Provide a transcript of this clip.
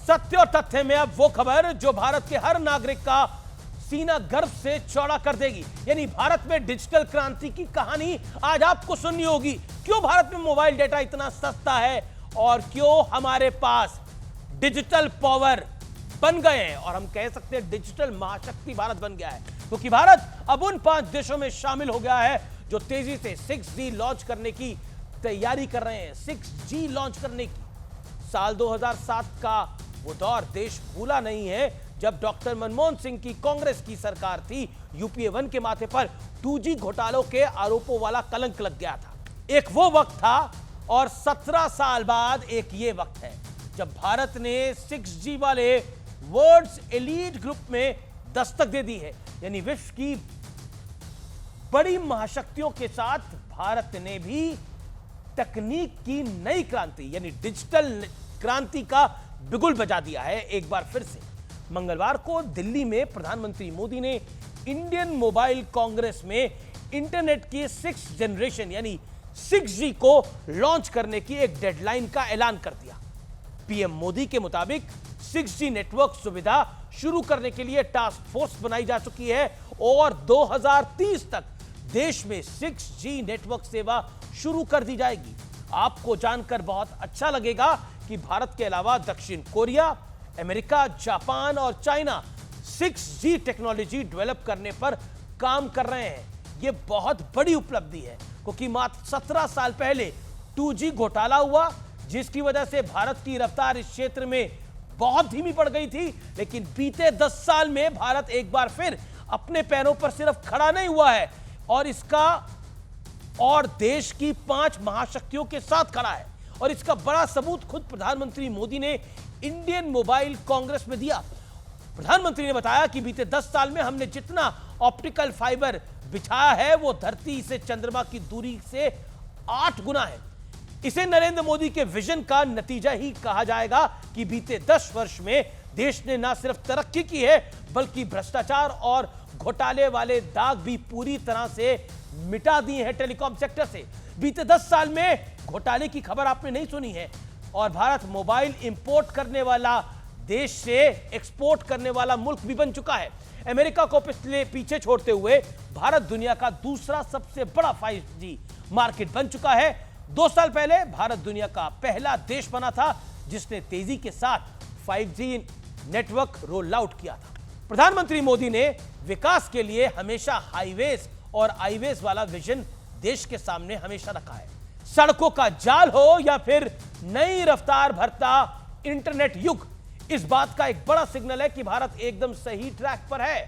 सत्य और तथ्य में अब वो खबर जो भारत के हर नागरिक का सीना गर्व से चौड़ा कर देगी। यानी भारत में डिजिटल क्रांति की कहानी आज आपको सुननी होगी। क्यों भारत में मोबाइल डेटा इतना सस्ता है और क्यों हमारे पास डिजिटल पावर बन गए हैं, और हम कह सकते हैं डिजिटल महाशक्ति भारत बन गया है, क्योंकि भारत अब उन 5 देशों में शामिल हो गया है जो तेजी से 6G लॉन्च करने की तैयारी कर रहे हैं। 6G लॉन्च करने की साल 2007 का वो दौर देश भूला नहीं है जब डॉक्टर मनमोहन सिंह की कांग्रेस की सरकार थी। यूपीए 1 के माथे पर 2G घोटालों के आरोपों वाला कलंक लग गया था। एक वो वक्त था और 17 साल बाद एक ये वक्त है जब भारत ने 6G वाले वर्ल्ड्स एलीट ग्रुप में दस्तक दे दी है। यानी विश्व की बड़ी महाशक्तियों के साथ भारत ने भी तकनीक की नई क्रांति यानी डिजिटल क्रांति का बिगुल बजा दिया है एक बार फिर से। मंगलवार को दिल्ली में प्रधानमंत्री मोदी ने इंडियन मोबाइल कांग्रेस में इंटरनेट की 6th जनरेशन यानी 6G को लॉन्च करने की एक डेडलाइन का ऐलान कर दिया। पीएम मोदी के मुताबिक 6G नेटवर्क सुविधा शुरू करने के लिए टास्क फोर्स बनाई जा चुकी है और 2030 तक देश में 6G नेटवर्क सेवा शुरू कर दी जाएगी। आपको जानकर बहुत अच्छा लगेगा कि भारत के अलावा दक्षिण कोरिया, अमेरिका, जापान और चाइना 6G टेक्नोलॉजी डेवलप करने पर काम कर रहे हैं। यह बहुत बड़ी उपलब्धि है क्योंकि मात्र 17 साल पहले 2G घोटाला हुआ जिसकी वजह से भारत की रफ्तार इस क्षेत्र में बहुत धीमी पड़ गई थी। लेकिन बीते 10 साल में भारत एक बार फिर अपने पैरों पर सिर्फ खड़ा नहीं हुआ है और देश की 5 महाशक्तियों के साथ खड़ा है। और इसका बड़ा सबूत खुद प्रधानमंत्री मोदी ने इंडियन मोबाइल कांग्रेस में दिया। प्रधानमंत्री ने बताया कि बीते 10 साल में हमने जितना ऑप्टिकल फाइबर बिछाया है वो धरती से चंद्रमा की दूरी से 8 गुना है। इसे नरेंद्र मोदी के विजन का नतीजा ही कहा जाएगा कि बीते 10 वर्ष में देश ने न सिर्फ तरक्की की है बल्कि भ्रष्टाचार और घोटाले वाले दाग भी पूरी तरह से मिटा दिए हैं टेलीकॉम सेक्टर से। बीते 10 साल में घोटाले की खबर आपने नहीं सुनी है और भारत मोबाइल इंपोर्ट करने वाला देश से एक्सपोर्ट करने वाला मुल्क भी बन चुका है। अमेरिका को पीछे छोड़ते हुए भारत दुनिया का दूसरा सबसे बड़ा 5G मार्केट बन चुका है। 2 साल पहले भारत दुनिया का पहला देश बना था जिसने तेजी के साथ 5G नेटवर्क रोल आउट किया था। प्रधानमंत्री मोदी ने विकास के लिए हमेशा हाईवेज और आईवेज वाला विजन देश के सामने हमेशा रखा है। सड़कों का जाल हो या फिर नई रफ्तार भरता इंटरनेट युग, इस बात का एक बड़ा सिग्नल है कि भारत एकदम सही ट्रैक पर है।